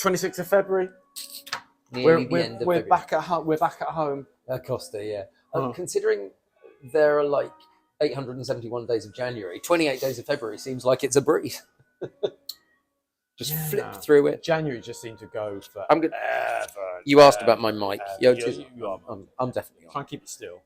26th of February. Nearly the end of We're February. back at home. We're back at home. Costa, yeah. Considering there are like 871 days of January, 28 days of February seems like it's a breeze. Just flip through it. January just seemed to go for. You asked about my mic. You are. I'm definitely on. Try and keep it still.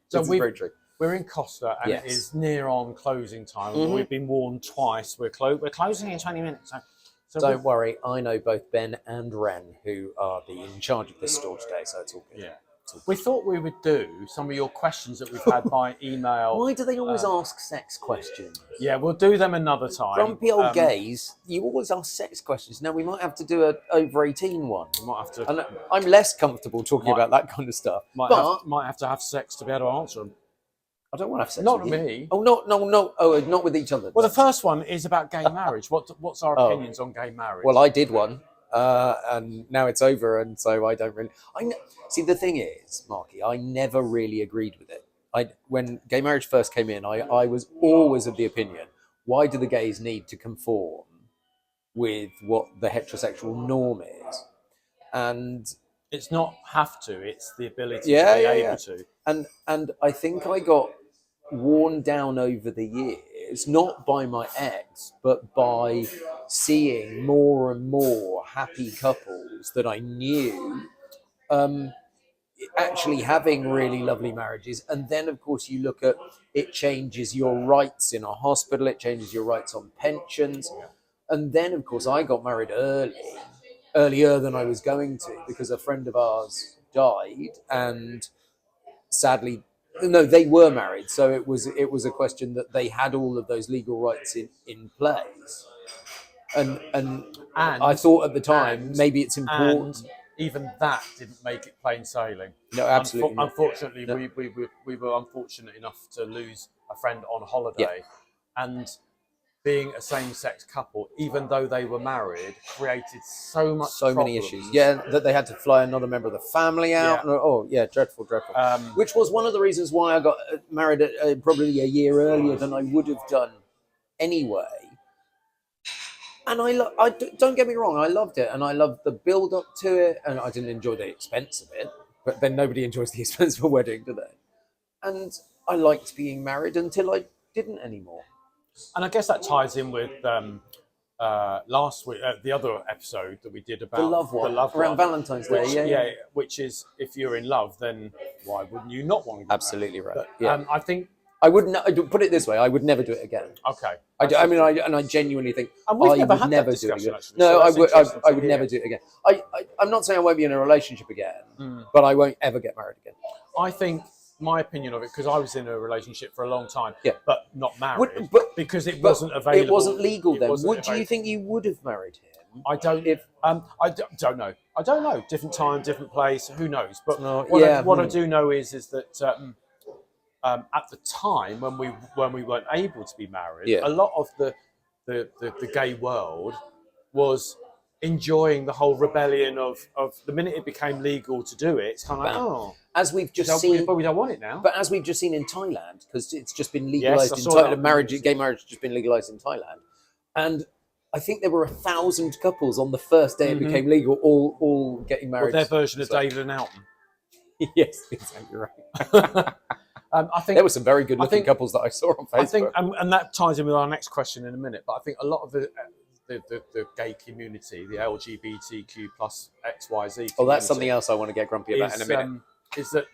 So very true. We're in Costa, and it is near on closing time. We've been warned twice. We're closing in 20 minutes. So don't worry, I know both Ben and Ren, who are in charge of this store today, so it's all good. Yeah. We thought we would do some of your questions that we've had by email. Why do they always ask sex questions? Yeah, we'll do them another time. Grumpy old gays, you always ask sex questions. Now, we might have to do an over 18 one. We might have to. And I'm less comfortable talking about that kind of stuff. Might have to have sex to be able to answer them. I don't want to have sex not with with you. me. Oh, no. Oh, not with each other. Well, the first one is about gay marriage. What's our opinions on gay marriage? Well, I did one, and now it's over, and so I don't really. See, the thing is, Marky, I never really agreed with it. When gay marriage first came in, I was always of the opinion: why do the gays need to conform with what the heterosexual norm is? And it's not have to; it's the ability to be able to. And I think I got worn down over the years, not by my ex, but by seeing more and more happy couples that I knew actually having really lovely marriages. And then, of course, you look at it changes your rights in a hospital, it changes your rights on pensions. And then, of course, I got married earlier than I was going to, because a friend of ours died, and sadly, no, they were married, so it was a question that they had all of those legal rights in place, and I thought at the time maybe it's important. And even that didn't make it plain sailing. No, absolutely. Unfortunately, we were unfortunate enough to lose a friend on holiday, and being a same-sex couple, even though they were married, created so many issues. Yeah, that they had to fly another member of the family out. Yeah. Dreadful. Which was one of the reasons why I got married probably a year earlier than I would have done anyway. And I don't get me wrong, I loved it, and I loved the build-up to it, and I didn't enjoy the expense of it. But then nobody enjoys the expense of a wedding, do they? And I liked being married until I didn't anymore. And I guess that ties in with last week, the other episode that we did about the love one around Valentine's Day. Which is, if you're in love, then why wouldn't you not want to get Absolutely married? right. But, I think I wouldn't put it this way: I would never do it again. Okay. I genuinely think I would never do it again. Actually, no, so I would never do it again. I'm not saying I won't be in a relationship again, but I won't ever get married again. I think my opinion of it, because I was in a relationship for a long time, but not married, because it wasn't available. It wasn't legal then. Do you think you would have married him? I don't. I don't know. I don't know. Different time, different place. Who knows? But what I do know is that at the time when we weren't able to be married, a lot of the gay world was enjoying the whole rebellion of the minute it became legal to do it. It's kind of like, as we've just seen, but we don't want it now. But as we've just seen in Thailand, because it's just been legalized in Thailand, gay marriage has just been legalized in Thailand, and I think there were 1,000 couples on the first day it became legal, all getting married. Their version of David and Elton. Yes, exactly right. I think there were some very good-looking couples that I saw on Facebook. I think, and that ties in with our next question in a minute. But I think a lot of the gay community, the LGBTQ plus XYZ community. Oh, that's something else I want to get grumpy about in a minute. Is that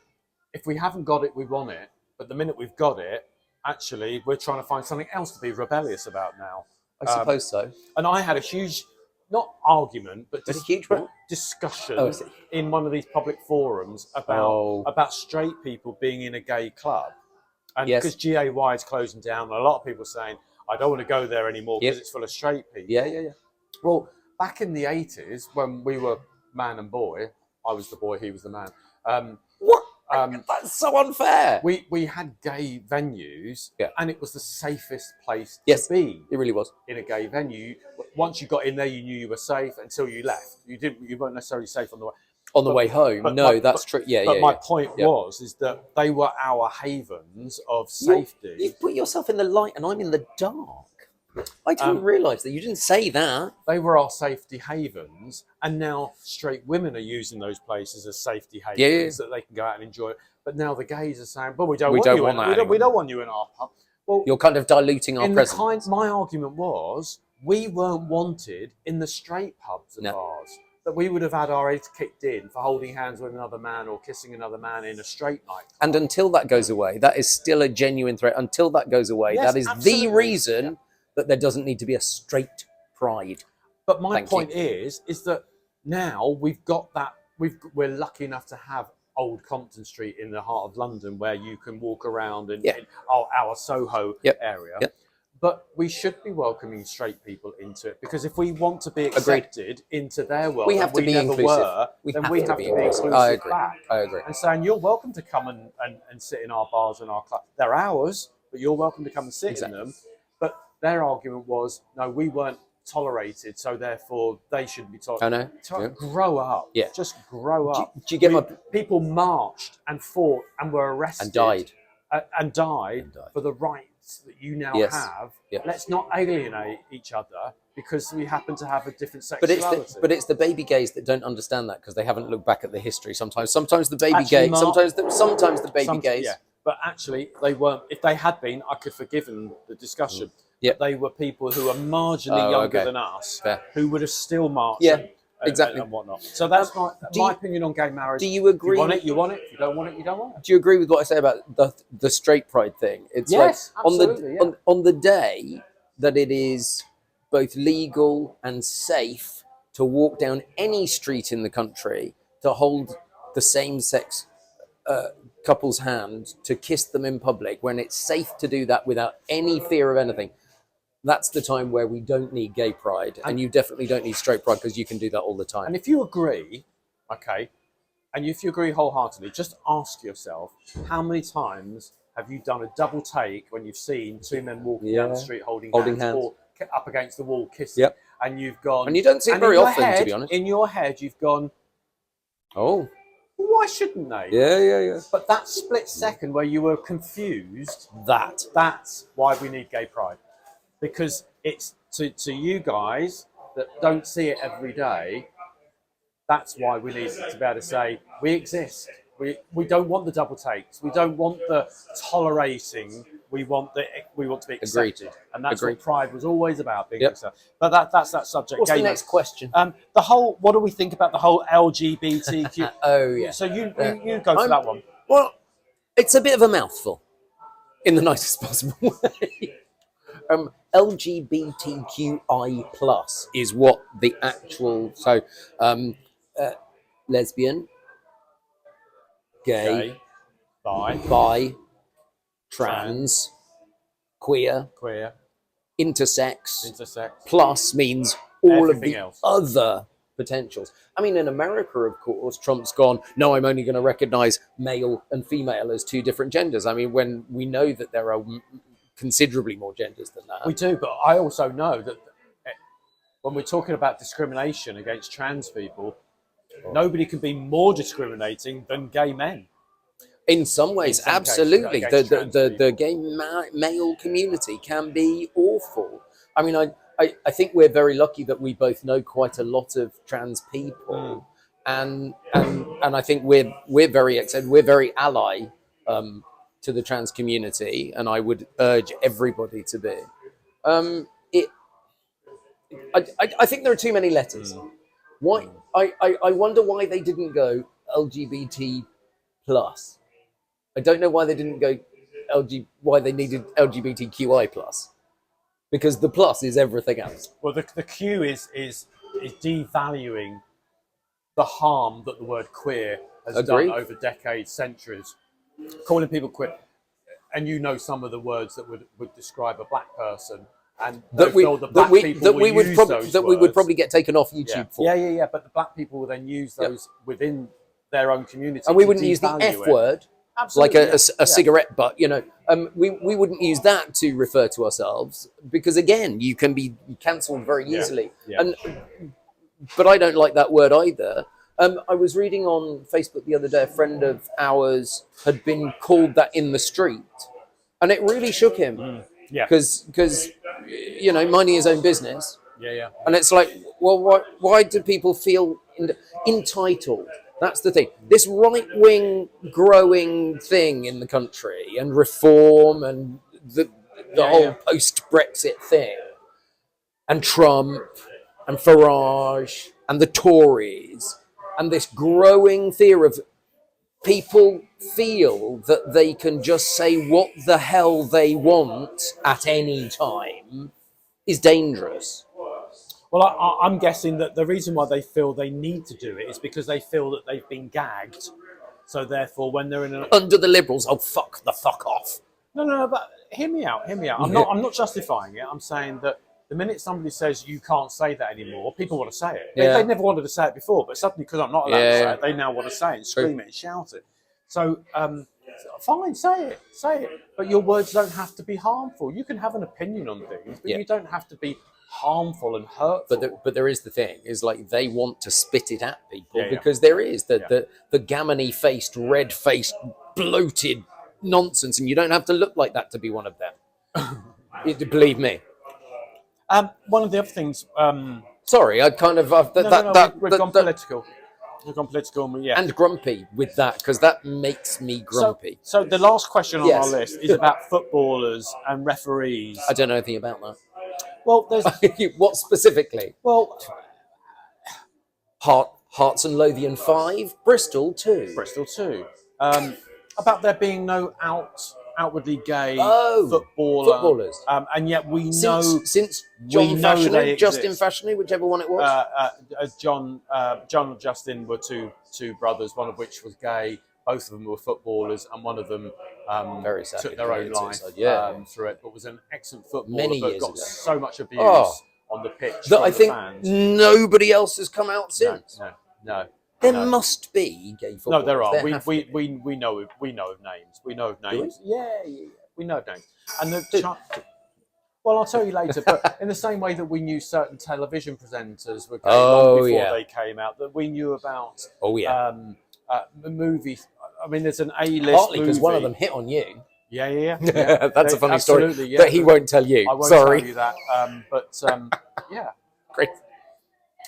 if we haven't got it, we want it. But the minute we've got it, actually, we're trying to find something else to be rebellious about now. I suppose so. And I had a huge, not argument, but a huge discussion in one of these public forums about straight people being in a gay club. And because GAY is closing down, a lot of people are saying, I don't want to go there anymore because it's full of straight people. Yeah. Well, back in the 80s, when we were man and boy, I was the boy, he was the man. What? That's so unfair. We had gay wenues, and it was the safest place to be. It really was. In a gay venue. Once you got in there, you knew you were safe until you left. You weren't necessarily safe on the way. On the way home, that's true. But my point is that they were our havens of safety. You've put yourself in the light, and I'm in the dark. I didn't realise that. You didn't say that. They were our safety havens, and now straight women are using those places as safety havens that they can go out and enjoy. But now the gays are saying, "But we don't want you in our pub." Well, you're kind of diluting our presence. My argument was we weren't wanted in the straight pubs and bars. That we would have had our heads kicked in for holding hands with another man or kissing another man in a straight night. And until that goes away, that is still a genuine threat. Until that goes away, that is the reason that there doesn't need to be a straight pride. But my point is that now we've got that. We're lucky enough to have Old Compton Street in the heart of London, where you can walk around in our Soho area. Yep. But we should be welcoming straight people into it, because if we want to be accepted into their world, we have to be inclusive. Then we have to be inclusive back. I agree. And saying you're welcome to come and sit in our bars and our clubs. They're ours, but you're welcome to come and sit in them. But their argument was, no, we weren't tolerated, so therefore they shouldn't be tolerated. I know. Grow up. Yeah. Just grow up. Do you get my... People marched and fought and were arrested. And died for the rights that you now have. Let's not alienate each other because we happen to have a different sexuality. But it's the baby gays that don't understand that, because they haven't looked back at the history. Sometimes the baby gays. Sometimes the baby gays. Yeah, but actually they weren't. If they had been, I could forgive them the discussion. They were people who are marginally younger than us, who would have still marched. Exactly. And whatnot. So that's my opinion on gay marriage. Do you agree? You want it, you want it. If you don't want it, you don't want it. Do you agree with what I say about the straight pride thing? It's absolutely, on the day that it is both legal and safe to walk down any street in the country, to hold the same-sex couple's hand, to kiss them in public, when it's safe to do that without any fear of anything. That's the time where we don't need gay pride, and you definitely don't need straight pride, because you can do that all the time. And if you agree, and if you agree wholeheartedly, just ask yourself, how many times have you done a double take when you've seen two men walking down the street holding hands, or up against the wall kissing, and you've gone... And you don't see it very often, to be honest. In your head, you've gone, oh, why shouldn't they? Yeah. But that split second where you were confused, that's why we need gay pride. Because it's to you guys that don't see it every day, that's why we need to be able to say, we exist. We don't want the double takes. We don't want the tolerating. We want to be accepted. And that's what pride was always about, being accepted. But that's that subject. What's the next question? What do we think about the whole LGBTQ? Oh, yeah. So you go for that one. Well, it's a bit of a mouthful, in the nicest possible way. LGBTQI plus is what the actual lesbian, gay, bi, trans, queer, intersex, plus means all of the other potentials. I mean, in America, of course, Trump's gone, no, I'm only going to recognize male and female as two different genders. I mean, when we know that there are considerably more genders than that. We do, but I also know that when we're talking about discrimination against trans people, nobody can be more discriminating than gay men. In some ways, absolutely. The gay male community can be awful. I mean, I think we're very lucky that we both know quite a lot of trans people, and I think we're very excited. We're very ally to the trans community, and I would urge everybody to be. I think there are too many letters. Why? I wonder why they didn't go LGBT plus. I don't know why they didn't go why they needed LGBTQI plus, because the plus is everything else. Well, the Q is devaluing the harm that the word queer has done over decades, centuries. Calling people queer, and you know some of the words that would describe a black person, and that we would probably get taken off YouTube for. Yeah. But the black people will then use those within their own community, and we wouldn't use the F word. Absolutely, like a cigarette butt, you know. We wouldn't use that to refer to ourselves, because again, you can be cancelled very easily. But I don't like that word either. I was reading on Facebook the other day, a friend of ours had been called that in the street, and it really shook him. Yeah. Because minding his own business. Yeah. And it's like, well, why do people feel entitled? That's the thing. This right-wing growing thing in the country and reform and the whole post-Brexit thing and Trump and Farage and the Tories and this growing fear of people feel that they can just say what the hell they want at any time is dangerous. Well, I'm guessing that the reason why they feel they need to do it is because they feel that they've been gagged. So therefore, when they're in under the Liberals, oh fuck off. No. But hear me out. I'm not justifying it. I'm saying that the minute somebody says you can't say that anymore, people want to say it. They never wanted to say it before, but suddenly because I'm not allowed to say it, they now want to say it and scream it and shout it. So fine, say it. But your words don't have to be harmful. You can have an opinion on things, but you don't have to be harmful and hurtful. But there is the thing, is like they want to spit it at people because there is the gammony-faced, red-faced, bloated nonsense, and you don't have to look like that to be one of them. Believe me. One of the other things. Sorry, I kind of we've gone political. We've gone political, and grumpy with that because that makes me grumpy. So the last question on our list is about footballers and referees. I don't know anything about that. Well, there's what specifically? Well, Hearts and Lothian 5, Bristol 2. About there being no outwardly gay footballers, and yet we know since John Fashioney, Justin Fashioney, whichever one it was. John and Justin were two brothers, one of which was gay. Both of them were footballers, and one of them took their own life through it, but was an excellent footballer. Many but years got ago. so much abuse on the pitch that I think fans. Nobody else has come out since. No. There must be gay footballers. No, there are. There We know of names. We know of names. Yeah. We know of names. And well, I'll tell you later. But in the same way that we knew certain television presenters were gay long before they came out, that we knew about. Movies. I mean, there's an A-list partly because one of them hit on you. Yeah. That's a funny story that he won't tell you. I won't Sorry. tell you that. Yeah. Great.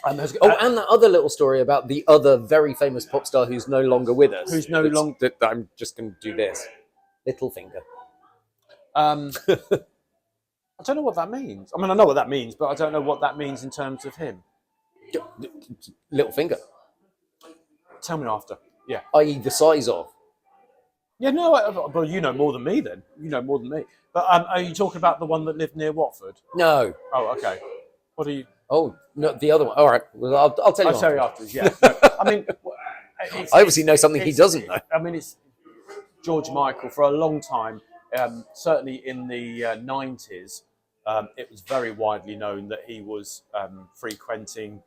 And that other little story about the other very famous pop star who's no longer with us. Who's no longer... I'm just going to do this. Littlefinger. I don't know what that means. I mean, I know what that means, but I don't know what that means in terms of him. Littlefinger. Tell me after. Yeah. I.e. the size of. Yeah, no, well, you know more than me then. You know more than me. But are you talking about the one that lived near Watford? No. Oh, okay. What are you... Oh, no, the other one. All right. Well, I'll tell you I'll tell you afterwards, yeah. No, I mean... I obviously know something he doesn't know. I mean, it's George Michael for a long time, certainly in the 90s, it was very widely known that he was frequenting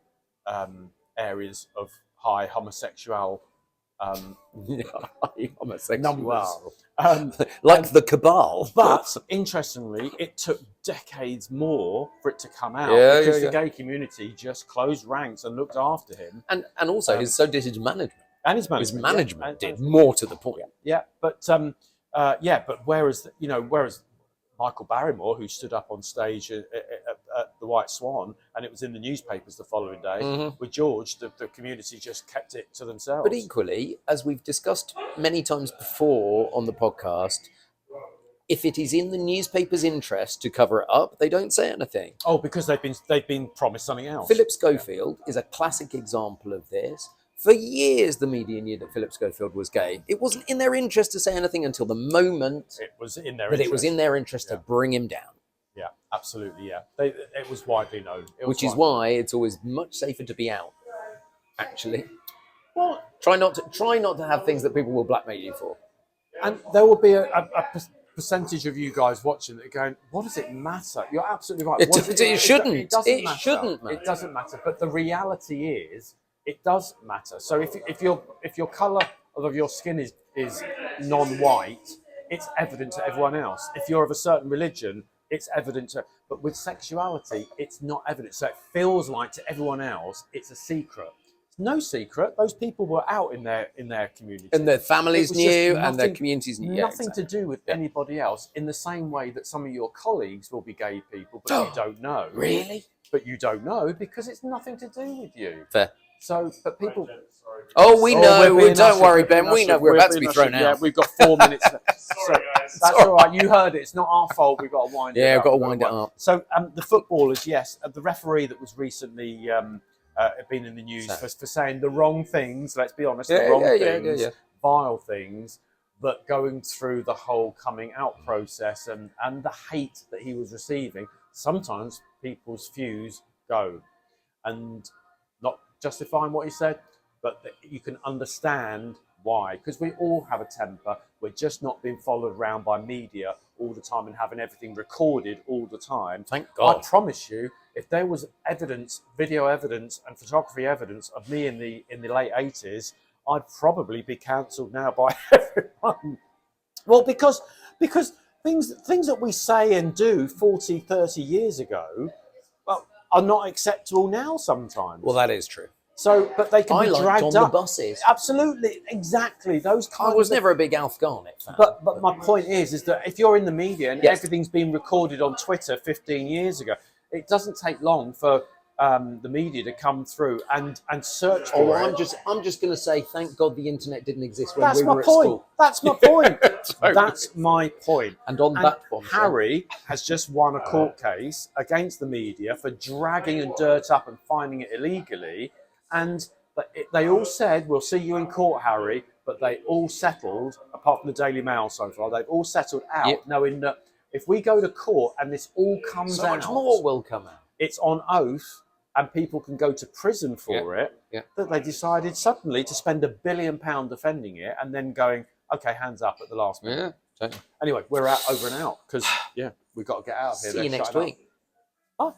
areas of high homosexual homosexual. Like the cabal. But interestingly, it took decades more for it to come out because the gay community just closed ranks and looked after him. And also so did his management. And his management. His management did more to the point. Yeah, but whereas Michael Barrymore, who stood up on stage at the White Swan, and it was in the newspapers the following day, with George, the community just kept it to themselves. But equally, as we've discussed many times before on the podcast, if it is in the newspaper's interest to cover it up, they don't say anything. Oh, because they've been promised something else. Philip Schofield is a classic example of this. For years, the media knew that Philip Schofield was gay. It wasn't in their interest to say anything until the moment it was in their interest to bring him down. Yeah, absolutely. Yeah, it was widely known. Which is why it's always much safer to be out. Actually, well, try not to have things that people will blackmail you for. And there will be a percentage of you guys watching that are going, "What does it matter?" You're absolutely right. It shouldn't. It shouldn't matter. It doesn't matter. But the reality is, it does matter. So if your colour of your skin is non-white, it's evident to everyone else. If you're of a certain religion, it's evident to... But with sexuality, it's not evident. So it feels like to everyone else, it's a secret. It's no secret. Those people were out in their community. And their families knew, and their communities knew. Yeah, nothing to do with anybody else, in the same way that some of your colleagues will be gay people, but you don't know. Really? But you don't know because it's nothing to do with you. Fair. So, but people... Oh, we know. Don't worry, Ben. We know we're about to be thrown out. Yeah, we've got 4 minutes left. Sorry, guys. That's all right. You heard it. It's not our fault. We've got to wind it up. Yeah, we've got to wind it up. So the footballers, yes. The referee that was recently been in the news for saying the wrong things, let's be honest, the wrong things, vile things, but going through the whole coming out process and the hate that he was receiving, sometimes people's fuse go. And not justifying what he said, but you can understand why. Because we all have a temper. We're just not being followed around by media all the time and having everything recorded all the time. Thank God. I promise you, if there was evidence, video evidence and photography evidence of me in the late 80s, I'd probably be cancelled now by everyone. Well, because things that we say and do 40, 30 years ago are not acceptable now sometimes. Well, that is true. So, but they can be dragged on up. The buses. Absolutely, exactly. Those kind. I was never a big Alf Garnett fan. But my point is that if you're in the media and everything's been recorded on Twitter 15 years ago, it doesn't take long for the media to come through and search for it. I'm just going to say, thank God the internet didn't exist when we were at school. That's my point. That's my point. And on that one, Harry has just won a court case against the media for dragging and dirt up and finding it illegally. And they all said, we'll see you in court, Harry, but they all settled, apart from the Daily Mail so far, they've all settled out, knowing that if we go to court and this all comes out... So much more will come out. It's on oath, and people can go to prison for it, that they decided suddenly to spend £1 billion defending it and then going, okay, hands up at the last minute. Yeah, totally. Anyway, we're out over and out, because, we've got to get out of here. See you next week. Bye.